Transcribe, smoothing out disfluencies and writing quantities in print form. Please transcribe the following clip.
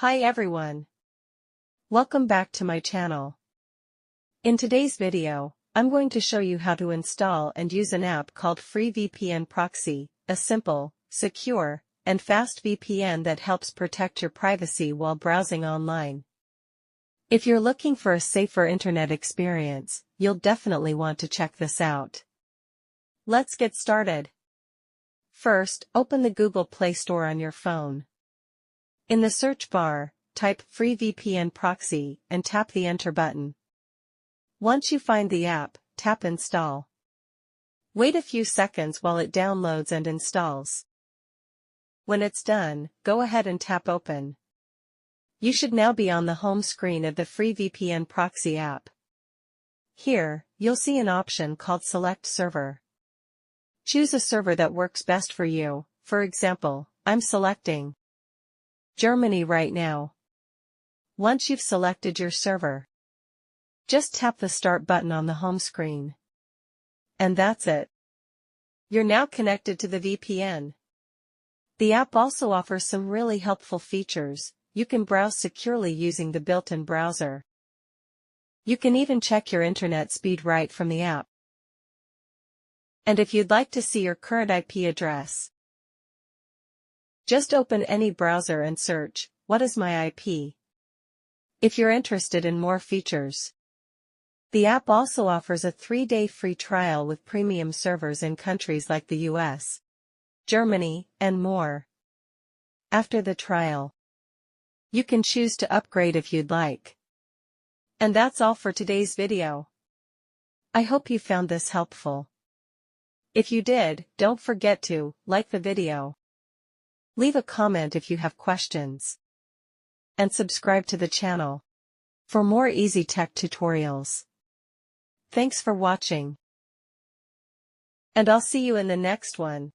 Hi everyone. Welcome back to my channel. In today's video, I'm going to show you how to install and use an app called FoxyProxy, a simple, secure, and fast VPN that helps protect your privacy while browsing online. If you're looking for a safer internet experience, you'll definitely want to check this out. Let's get started. First, open the Google Play Store on your phone. In the search bar, type FoxyProxy and tap the Enter button. Once you find the app, tap Install. Wait a few seconds while it downloads and installs. When it's done, go ahead and tap Open. You should now be on the home screen of the FoxyProxy app. Here, you'll see an option called Select Server. Choose a server that works best for you. For example, I'm selecting Germany right now. Once you've selected your server, just tap the Start button on the home screen. And that's it. You're now connected to the VPN. The app also offers some really helpful features. You can browse securely using the built-in browser. You can even check your internet speed right from the app. And if you'd like to see your current IP address, just open any browser and search, "What is my IP?" if you're interested in more features. The app also offers a 3-day free trial with premium servers in countries like the US, Germany, and more. After the trial, you can choose to upgrade if you'd like. And that's all for today's video. I hope you found this helpful. If you did, don't forget to like the video, leave a comment if you have questions, and subscribe to the channel for more easy tech tutorials. Thanks for watching, and I'll see you in the next one.